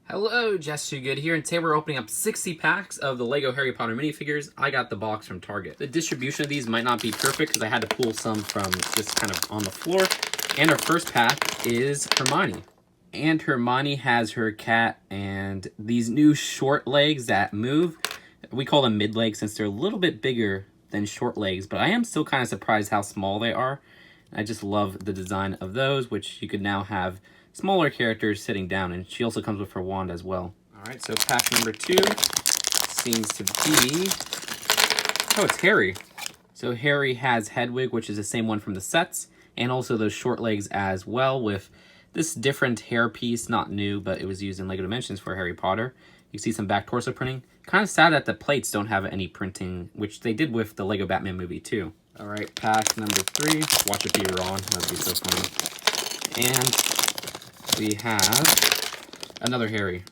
Hello, Jess Too Good here, and today we're opening up 60 packs of the LEGO Harry Potter minifigures. I got the box from Target. The distribution of these might not be perfect because I had to pull some from just kind of on the floor. And our first pack is Hermione. And Hermione has her cat and these new short legs that move. We call them mid-legs since they're a little bit bigger than short legs, but I am still kind of surprised how small they are. I just love the design of those, which you could now have smaller characters sitting down, and she also comes with her wand as well. All right, so pack number 2 seems to be... Oh, it's Harry. So Harry has Hedwig, which is the same one from the sets, and also those short legs as well with this different hair piece, not new, but it was used in LEGO Dimensions for Harry Potter. You see some back torso printing. Kind of sad that the plates don't have any printing, which they did with the LEGO Batman movie too. All right, pack number 3. Watch it be wrong. That'd be so funny. And we have another Harry.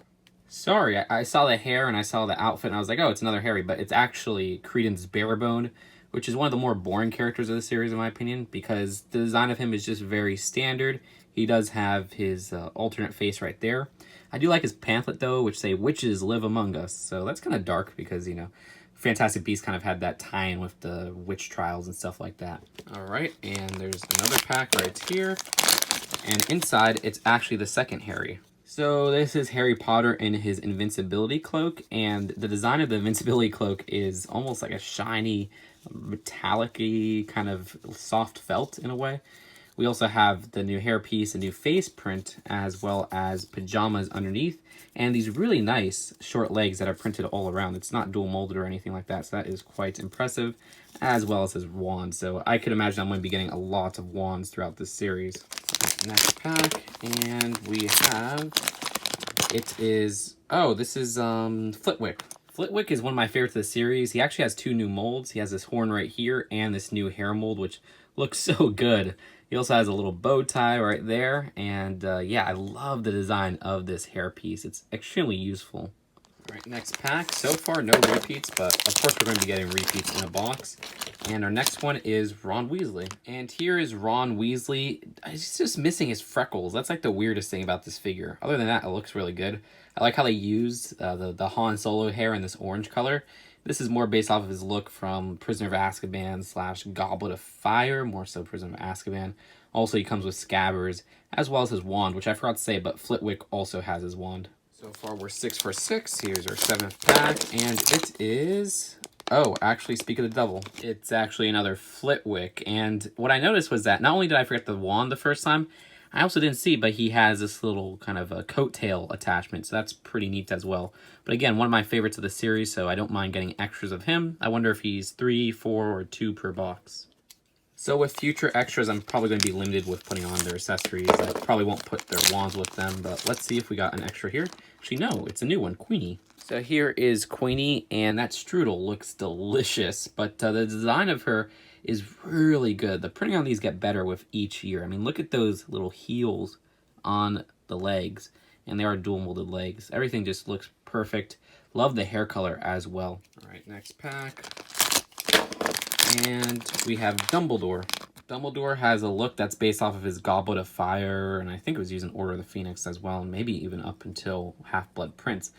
Sorry, I saw the hair and I saw the outfit and I was like, oh, it's another Harry, but it's actually Credence Barebone, which is one of the more boring characters of the series in my opinion, because the design of him is just very standard. He does have his alternate face right there. I do like his pamphlet though, which say witches live among us. So that's kind of dark because, you know, Fantastic Beasts kind of had that tie-in with the witch trials and stuff like that. All right, and there's another pack right here. And inside, it's actually the second Harry. So this is Harry Potter in his Invincibility cloak, and the design of the Invincibility cloak is almost like a shiny, metallic-y, kind of soft felt in a way. We also have the new hairpiece, a new face print, as well as pajamas underneath, and these really nice short legs that are printed all around. It's not dual molded or anything like that, so that is quite impressive, as well as his wand. So I could imagine I'm going to be getting a lot of wands throughout this series. Next pack, and we have, it is, oh, this is Flitwick. Flitwick is one of my favorites of the series. He actually has 2 new molds. He has this horn right here and this new hair mold, which looks so good. He also has a little bow tie right there, and yeah, I love the design of this hair piece. It's extremely useful. All right, next pack. So far, no repeats, but of course we're going to be getting repeats in a box. And our next one is Ron Weasley. And here is Ron Weasley. He's just missing his freckles. That's like the weirdest thing about this figure. Other than that, it looks really good. I like how they used the Han Solo hair in this orange color. This is more based off of his look from Prisoner of Azkaban / Goblet of Fire, more so Prisoner of Azkaban. Also, he comes with scabbers, as well as his wand, which I forgot to say, but Flitwick also has his wand. So far, we're 6 for 6. Here's our 7th pack, and it is... Oh, actually, speak of the devil, it's actually another Flitwick. And what I noticed was that not only did I forget the wand the first time, I also didn't see, but he has this little kind of a coattail attachment, so that's pretty neat as well. But again, one of my favorites of the series, so I don't mind getting extras of him. I wonder if he's 3, 4, or 2 per box. So with future extras, I'm probably going to be limited with putting on their accessories. I probably won't put their wands with them, but let's see if we got an extra here. Actually, no, it's a new one, Queenie. So here is Queenie, and that strudel looks delicious, but the design of her is really good. The printing on these get better with each year. I mean, look at those little heels on the legs, and they are dual molded legs. Everything just looks perfect. Love the hair color as well. All right, next pack. And we have Dumbledore. Dumbledore has a look that's based off of his Goblet of Fire, and I think it was used in Order of the Phoenix as well, and maybe even up until Half-Blood Prince.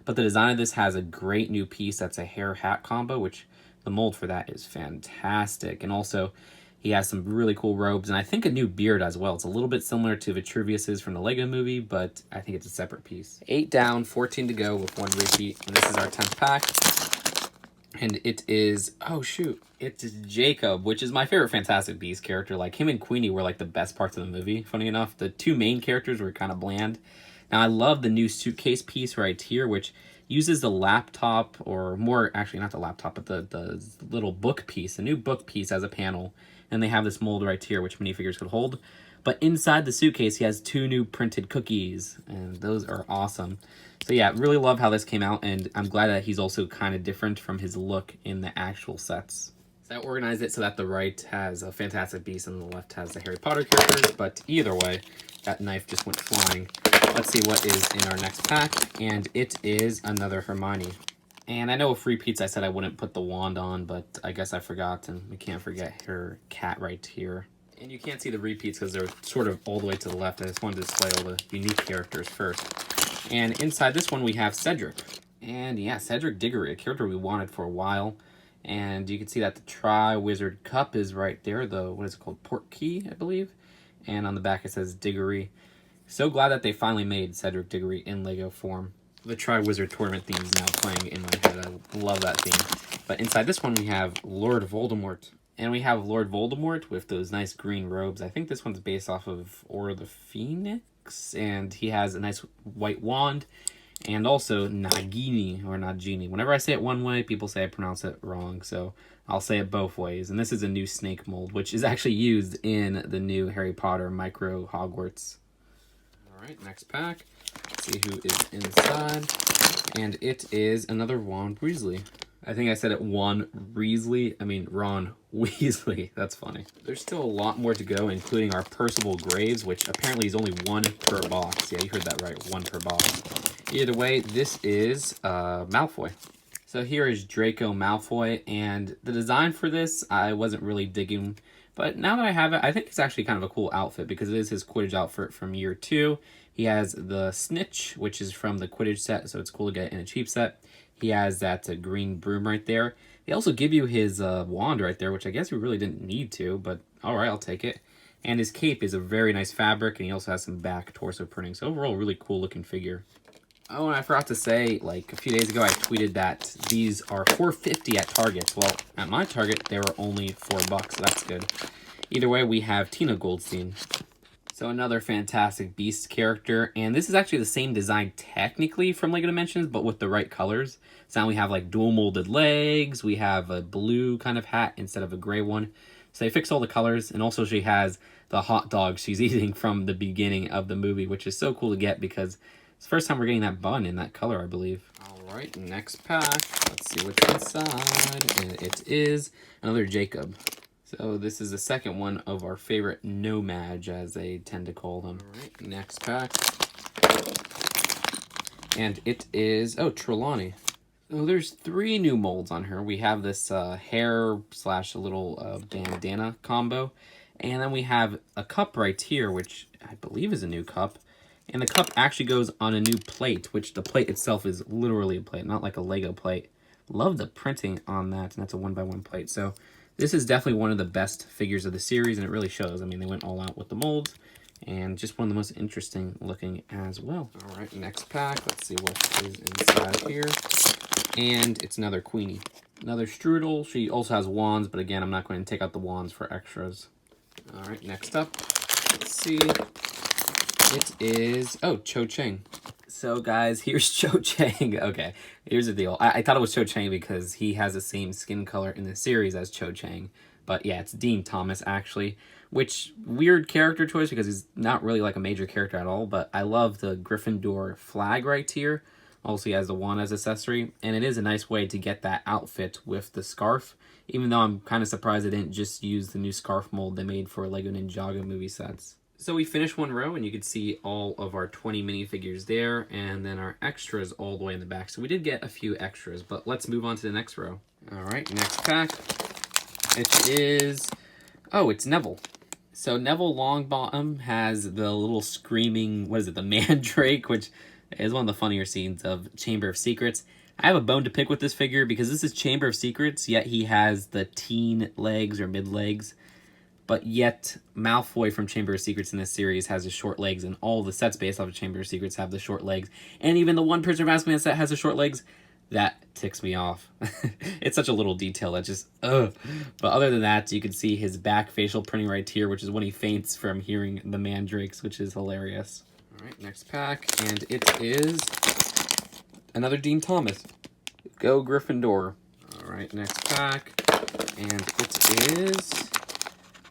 But the design of this has a great new piece that's a hair hat combo, which the mold for that is fantastic. And also, he has some really cool robes, and I think a new beard as well. It's a little bit similar to Vitruvius's from the LEGO movie, but I think it's a separate piece. 8 down, 14 to go with 1 repeat, and this is our 10th pack. And it is, oh shoot, it's Jacob, which is my favorite Fantastic Beasts character. Like, him and Queenie were like the best parts of the movie, funny enough. The 2 main characters were kind of bland. Now, I love the new suitcase piece right here, which uses the laptop, or more, actually not the laptop, but the little book piece, the new book piece as a panel. And they have this mold right here, which minifigures could hold. But inside the suitcase, he has 2 new printed cookies, and those are awesome. So yeah, really love how this came out, and I'm glad that he's also kind of different from his look in the actual sets. So I organized it so that the right has a Fantastic Beast and the left has the Harry Potter characters, but either way, that knife just went flying. Let's see what is in our next pack, and it is another Hermione. And I know with repeats I said I wouldn't put the wand on, but I guess I forgot, and we can't forget her cat right here. And you can't see the repeats because they're sort of all the way to the left. I just wanted to display all the unique characters first. And inside this one, we have Cedric. And yeah, Cedric Diggory, a character we wanted for a while. And you can see that the Tri-Wizard Cup is right there, the, what is it called, Port Key, I believe. And on the back it says Diggory. So glad that they finally made Cedric Diggory in Lego form. The Tri-Wizard Tournament theme is now playing in my head. I love that theme. But inside this one we have Lord Voldemort. And we have Lord Voldemort with those nice green robes. I think this one's based off of Order of the Phoenix. And he has a nice white wand. And also Nagini, or Nagini. Whenever I say it one way, people say I pronounce it wrong. So I'll say it both ways. And this is a new snake mold, which is actually used in the new Harry Potter Micro Hogwarts. Alright, next pack. Let's see who is inside. And it is another Ron Weasley. I think I said it Ron Weasley. I mean Ron Weasley. That's funny. There's still a lot more to go, including our Percival Graves, which apparently is only 1 per box. Yeah, you heard that right, 1 per box. Either way, this is Malfoy. So here is Draco Malfoy, and the design for this I wasn't really digging, but now that I have it, I think it's actually kind of a cool outfit because it is his Quidditch outfit from year 2. He has the snitch, which is from the Quidditch set, so it's cool to get in a cheap set. He has that green broom right there. They also give you his wand right there, which I guess we really didn't need to, but alright, I'll take it. And his cape is a very nice fabric, and he also has some back torso printing, so overall, really cool looking figure. Oh, and I forgot to say, like, a few days ago I tweeted that these are $4.50 at Target. Well, at my Target, they were only $4, so that's good. Either way, we have Queenie Goldstein. So another fantastic Beast character, and this is actually the same design technically from LEGO Dimensions, but with the right colors. So now we have, like, dual molded legs, we have a blue kind of hat instead of a gray one. So they fixed all the colors, and also she has the hot dog she's eating from the beginning of the movie, which is so cool to get because it's the first time we're getting that bun in that color, I believe. Alright, next pack. Let's see what's inside. And it is another Jacob. So this is the second one of our favorite Nomads, as they tend to call them. Alright, next pack. And it is, oh, Trelawney. So there's 3 new molds on her. We have this hair slash a little bandana combo. And then we have a cup right here, which I believe is a new cup. And the cup actually goes on a new plate, which the plate itself is literally a plate, not like a Lego plate. Love the printing on that, and that's a 1x1 plate. So this is definitely one of the best figures of the series, and it really shows. I mean, they went all out with the molds, and just one of the most interesting looking as well. All right, next pack. Let's see what is inside here. And it's another Queenie. Another Strudel. She also has wands, but again, I'm not going to take out the wands for extras. All right, next up. Let's see. It is, oh, Cho Chang. So guys, here's Cho Chang. Okay, here's the deal. I thought it was Cho Chang because he has the same skin color in the series as Cho Chang. But yeah, it's Dean Thomas actually. Which, weird character choice because he's not really like a major character at all. But I love the Gryffindor flag right here. Also, he has the wand as accessory. And it is a nice way to get that outfit with the scarf. Even though I'm kind of surprised they didn't just use the new scarf mold they made for LEGO Ninjago movie sets. So we finished one row, and you can see all of our 20 minifigures there, and then our extras all the way in the back. So we did get a few extras, but let's move on to the next row. All right, next pack. It is, oh, it's Neville. So Neville Longbottom has the little screaming, what is it, the mandrake, which is one of the funnier scenes of Chamber of Secrets. I have a bone to pick with this figure because this is Chamber of Secrets, yet he has the teen legs or mid legs. But yet, Malfoy from Chamber of Secrets in this series has the short legs, and all the sets based off of Chamber of Secrets have the short legs. And even the one Prisoner of Azkaban set has the short legs. That ticks me off. It's such a little detail that just, ugh. But other than that, you can see his back facial printing right here, which is when he faints from hearing the mandrakes, which is hilarious. All right, next pack, and it is another Dean Thomas. Go Gryffindor. All right, next pack, and it is,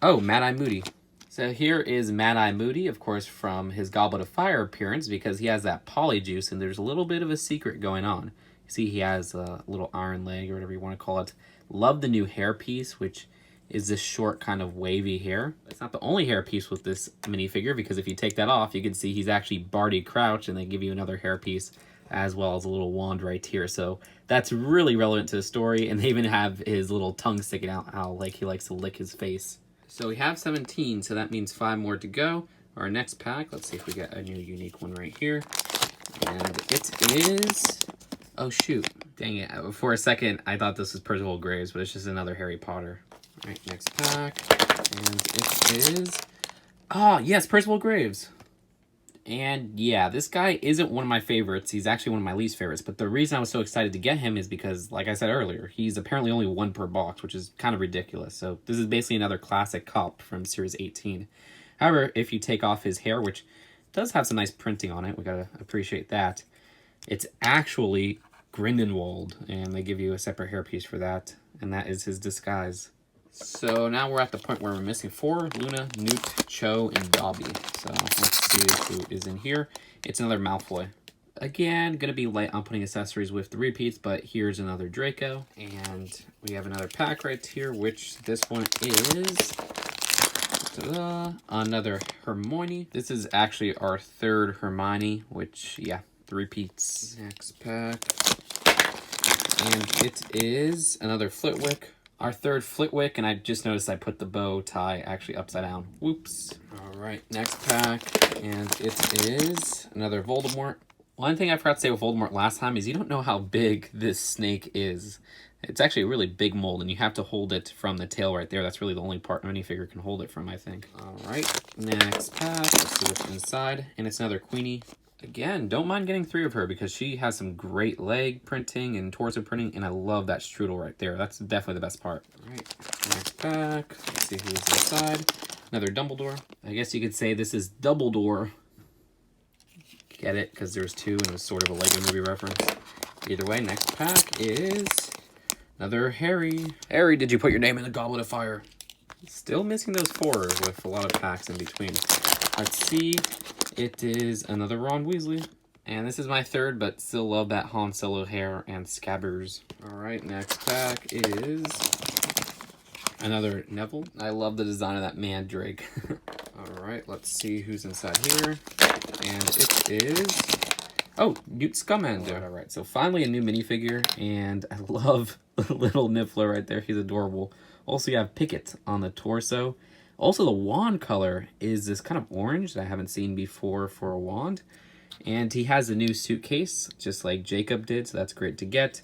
oh, Mad-Eye Moody. So here is Mad-Eye Moody, of course, from his Goblet of Fire appearance, because he has that polyjuice, and there's a little bit of a secret going on. You see he has a little iron leg, or whatever you want to call it. Love the new hairpiece, which is this short kind of wavy hair. It's not the only hairpiece with this minifigure, because if you take that off, you can see he's actually Barty Crouch, and they give you another hairpiece, as well as a little wand right here. So that's really relevant to the story, and they even have his little tongue sticking out, how like he likes to lick his face. So we have 17, so that means 5 more to go. Our next pack, let's see if we get a new unique one right here. And it is... Oh, shoot. Dang it. For a second, I thought this was Percival Graves, but it's just another Harry Potter. All right, next pack. And it is... Oh, yes, Percival Graves. And yeah, this guy isn't one of my favorites. He's actually one of my least favorites. But the reason I was so excited to get him is because, like I said earlier, he's apparently only one per box, which is kind of ridiculous. So this is basically another classic cop from Series 18. However, if you take off his hair, which does have some nice printing on it, we gotta appreciate that, it's actually Grindelwald, and they give you a separate hairpiece for that, and that is his disguise. So now we're at the point where we're missing 4, Luna, Newt, Cho, and Dobby. So let's see who is in here. It's another Malfoy. Again, going to be light on putting accessories with the repeats, but here's another Draco. And we have another pack right here, which this one is... another Hermione. This is actually our 3rd Hermione, which, yeah, the repeats. Next pack. And it is another Flitwick. Our 3rd Flitwick, and I just noticed I put the bow tie actually upside down. Whoops. All right, next pack, and it is another Voldemort. One thing I forgot to say with Voldemort last time is you don't know how big this snake is. It's actually a really big mold, and you have to hold it from the tail right there. That's really the only part a minifigure can hold it from, I think. All right, next pack. Let's see what's inside, and it's another Queenie. Again, don't mind getting 3 of her because she has some great leg printing and torso printing, and I love that strudel right there. That's definitely the best part. All right, next pack. Let's see who's inside. Another Dumbledore. I guess you could say this is Dumbledore. Get it? Because there's 2 and it was sort of a Lego movie reference. Either way, next pack is another Harry. Harry, did you put your name in the Goblet of Fire? Still missing those 4 with a lot of packs in between. Let's see. It is another Ron Weasley. And this is my 3rd, but still love that Han Solo hair and scabbers. All right, next pack is another Neville. I love the design of that mandrake. All right, let's see who's inside here. And it is... Oh, Newt Scamander. All right, so finally a new minifigure, and I love the little Niffler right there. He's adorable. Also, you have Pickett on the torso. Also, the wand color is this kind of orange that I haven't seen before for a wand. And he has a new suitcase, just like Jacob did, so that's great to get.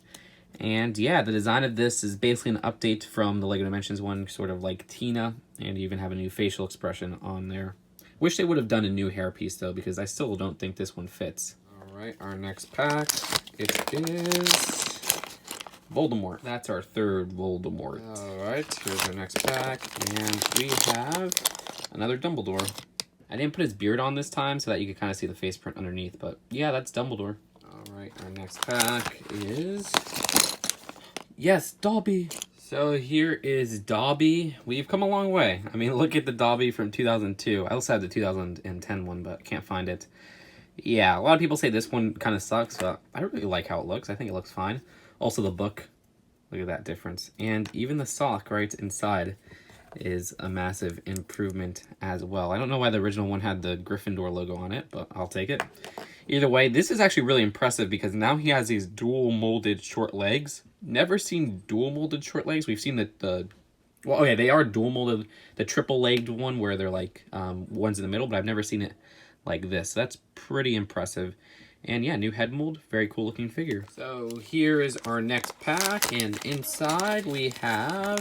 And yeah, the design of this is basically an update from the LEGO Dimensions one, sort of like Tina, and you even have a new facial expression on there. Wish they would have done a new hairpiece, though, because I still don't think this one fits. All right, our next pack, it is... Voldemort. That's our 3rd Voldemort. All right, here's our next pack, and we have another Dumbledore. I didn't put his beard on this time so that you could kind of see the face print underneath, but yeah, that's Dumbledore. All right, our next pack is... Yes, Dobby. So here is Dobby. We've come a long way. I mean, look at the Dobby from 2002. I also have the 2010 one, but can't find it. Yeah, a lot of people say this one kind of sucks, but I really like how it looks. I think it looks fine. Also the book, look at that difference. And even the sock right inside is a massive improvement as well. I don't know why the original one had the Gryffindor logo on it, but I'll take it. Either way, this is actually really impressive because now he has these dual molded short legs. Never seen dual molded short legs. We've seen well, okay, they are dual molded, the triple legged one where they're like one's in the middle, but I've never seen it like this. So that's pretty impressive. And yeah, new head mold, very cool looking figure. So here is our next pack, and inside we have,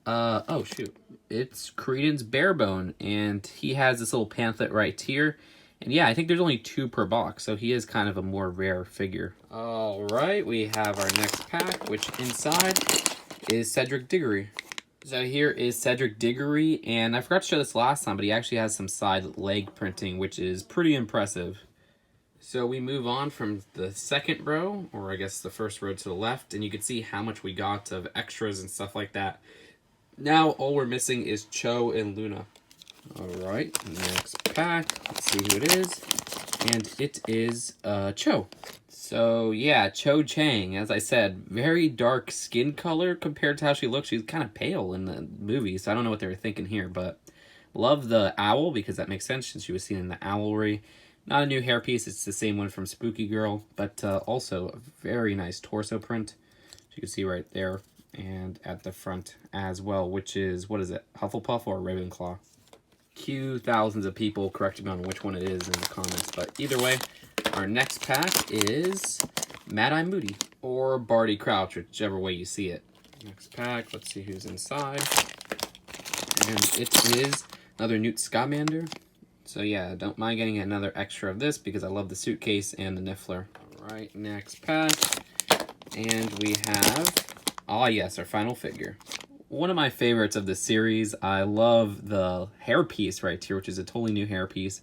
oh shoot, it's Credence Barebone, and he has this little pamphlet right here. And yeah, I think there's only 2 per box, so he is kind of a more rare figure. All right, we have our next pack, which inside is Cedric Diggory. So here is Cedric Diggory, and I forgot to show this last time, but he actually has some side leg printing, which is pretty impressive. So we move on from the 2nd row, or I guess the 1st row to the left, and you can see how much we got of extras and stuff like that. Now all we're missing is Cho and Luna. All right, next pack, let's see who it is, and it is Cho. So yeah, Cho Chang, as I said, very dark skin color compared to how she looks. She's kind of pale in the movie, so I don't know what they were thinking here, but love the owl because that makes sense since she was seen in the owlry. Not a new hairpiece, it's the same one from Spooky Girl, but also a very nice torso print. As you can see right there, and at the front as well, which is, what is it, Hufflepuff or Ravenclaw? Cue thousands of people correcting me on which one it is in the comments. But either way, our next pack is Mad-Eye Moody or Barty Crouch, whichever way you see it. Next pack, let's see who's inside. And it is another Newt Scamander. So yeah, don't mind getting another extra of this because I love the suitcase and the Niffler. Alright, next pack. And we have, yes, our final figure. One of my favorites of the series. I love the hairpiece right here, which is a totally new hairpiece.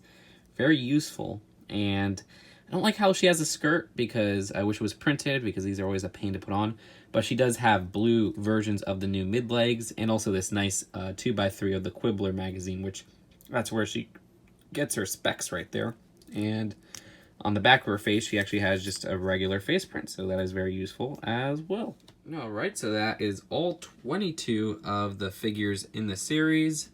Very useful. And I don't like how she has a skirt because I wish it was printed because these are always a pain to put on. But she does have blue versions of the new mid-legs and also this nice 2x3 of the Quibbler magazine, which that's where she gets her specs right there. And on the back of her face, she actually has just a regular face print, so that is very useful as well. Alright, so that is all 22 of the figures in the series.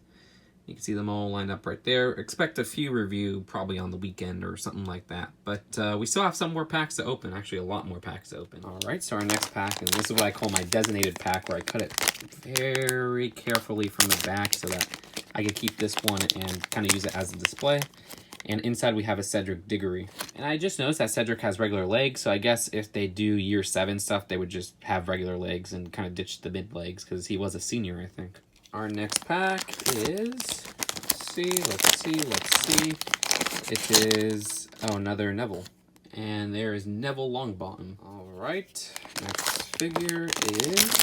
You can see them all lined up right there. Expect a few review probably on the weekend or something like that. But we still have some more packs to open. Actually, a lot more packs to open. Alright, so our next pack, and this is what I call my designated pack, where I cut it very carefully from the back so that I can keep this one and kind of use it as a display. And inside we have a Cedric Diggory. And I just noticed that Cedric has regular legs, so I guess if they do year 7 stuff, they would just have regular legs and kind of ditch the mid legs, because he was a senior, I think. Our next pack is, let's see. It is, another Neville. And there is Neville Longbottom. Alright, next figure is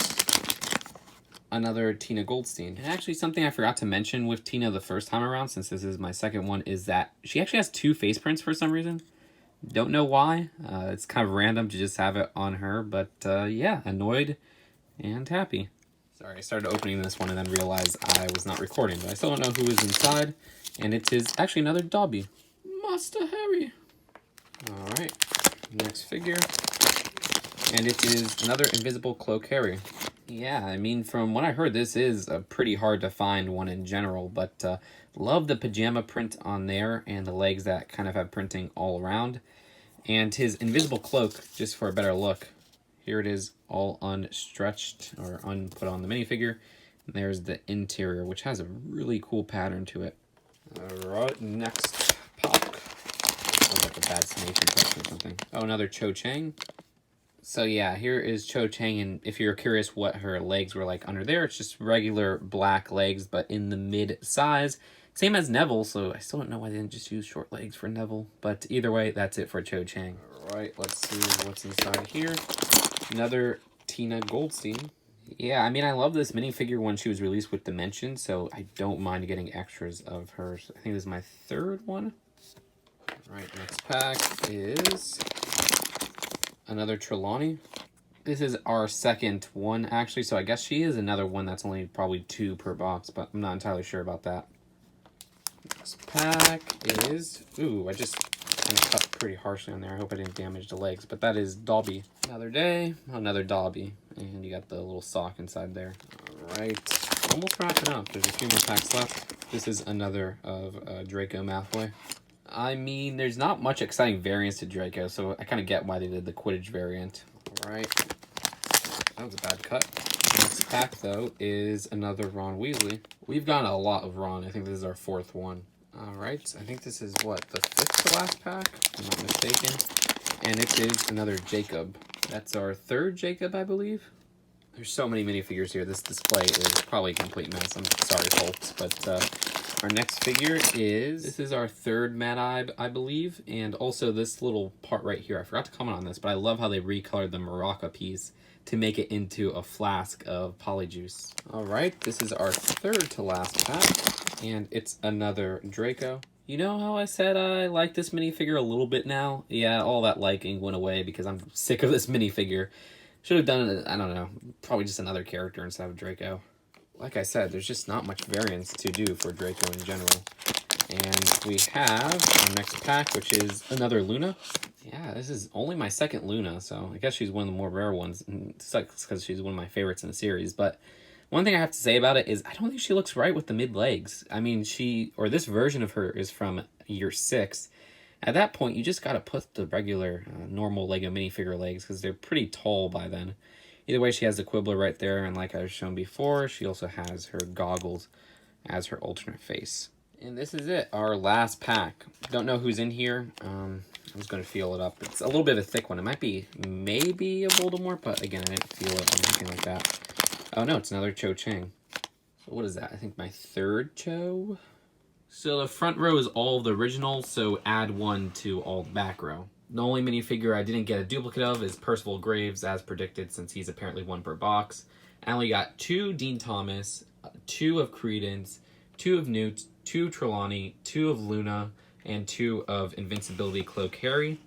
another Tina Goldstein. And actually something I forgot to mention with Tina the first time around, since this is my second one, is that she actually has 2 face prints for some reason. Don't know why. It's kind of random to just have it on her, but yeah, annoyed and happy. Sorry, I started opening this one and then realized I was not recording, but I still don't know who is inside. And it is actually another Dobby. Master Harry. Alright, next figure. And it is another Invisible Cloak Harry. Yeah, I mean, from what I heard, this is a pretty hard to find one in general, but love the pajama print on there and the legs that kind of have printing all around. And his invisible cloak, just for a better look. Here it is, all unstretched or unput on the minifigure. And there's the interior, which has a really cool pattern to it. Alright, next pop. Sounds like a bad summation touch or something. Oh, another Cho Chang. So yeah, here is Cho Chang, and if you're curious what her legs were like under there, it's just regular black legs, but in the mid-size. Same as Neville, so I still don't know why they didn't just use short legs for Neville. But either way, that's it for Cho Chang. Alright, let's see what's inside here. Another Tina Goldstein. Yeah, I mean, I love this minifigure when she was released with Dimensions, so I don't mind getting extras of hers. I think this is my 3rd one. Alright, next pack is another Trelawney. This is our 2nd one, actually, so I guess she is another one that's only probably 2 per box, but I'm not entirely sure about that. Next pack is, I just kind of cut pretty harshly on there. I hope I didn't damage the legs, but that is Dobby. Another day, another Dobby, and you got the little sock inside there. Alright, almost wrapping up. There's a few more packs left. This is another of Draco Malfoy. I mean, there's not much exciting variance to Draco, so I kind of get why they did the Quidditch variant. Alright. That was a bad cut. Next pack, though, is another Ron Weasley. We've gotten a lot of Ron. I think this is our 4th one. Alright, I think this is, the 5th to last pack? If I'm not mistaken. And it is another Jacob. That's our 3rd Jacob, I believe. There's so many minifigures here. This display is probably a complete mess. I'm sorry, folks, but our next figure is, this is our 3rd Mad-Eye, I believe, and also this little part right here. I forgot to comment on this, but I love how they recolored the Maraca piece to make it into a flask of Polyjuice. Alright, this is our 3rd to last pack, and it's another Draco. You know how I said I like this minifigure a little bit now? Yeah, all that liking went away because I'm sick of this minifigure. Should have done it, I don't know, probably just another character instead of Draco. Like I said, there's just not much variance to do for Draco in general. And we have our next pack, which is another Luna. Yeah, this is only my 2nd Luna, so I guess she's one of the more rare ones. It sucks because she's one of my favorites in the series. But one thing I have to say about it is I don't think she looks right with the mid-legs. I mean, this version of her is from year 6. At that point, you just got to put the regular, normal Lego minifigure legs because they're pretty tall by then. Either way, she has the Quibbler right there, and like I've shown before, she also has her goggles as her alternate face. And this is it, our last pack. Don't know who's in here. I'm just going to feel it up. It's a little bit of a thick one. It might be maybe a Voldemort, but again, I didn't feel it or anything like that. Oh no, it's another Cho Chang. So what is that? I think my third Cho? So the front row is all of the originals, so add one to all the back row. The only minifigure I didn't get a duplicate of is Percival Graves, as predicted, since he's apparently one per box. I only got 2 Dean Thomas, 2 of Creedence, 2 of Newt, 2 Trelawney, 2 of Luna, and 2 of Invisibility Cloak Harry.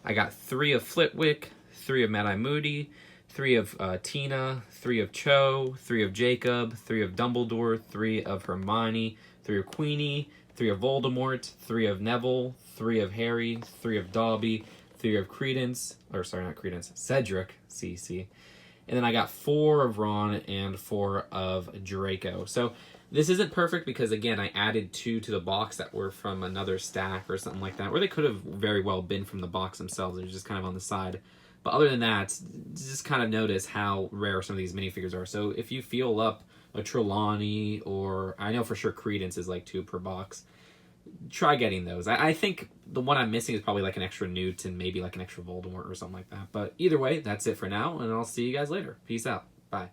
I got 3 of Flitwick, 3 of Mad-Eye Moody, 3 of Tina, 3 of Cho, 3 of Jacob, 3 of Dumbledore, 3 of Hermione, 3 of Queenie, 3 of Voldemort, 3 of Neville, 3 of Harry, 3 of Dobby, 3 of Credence, or sorry, not Credence, Cedric, CC. And then I got 4 of Ron and 4 of Draco. So this isn't perfect because, again, I added 2 to the box that were from another stack or something like that, or they could have very well been from the box themselves. They're just kind of on the side. But other than that, just kind of notice how rare some of these minifigures are. So if you feel up a Trelawney, or I know for sure Creedence is like 2 per box, try getting those. I think the one I'm missing is probably like an extra Newt and maybe like an extra Voldemort or something like that. But either way, that's it for now, and I'll see you guys later. Peace out. Bye.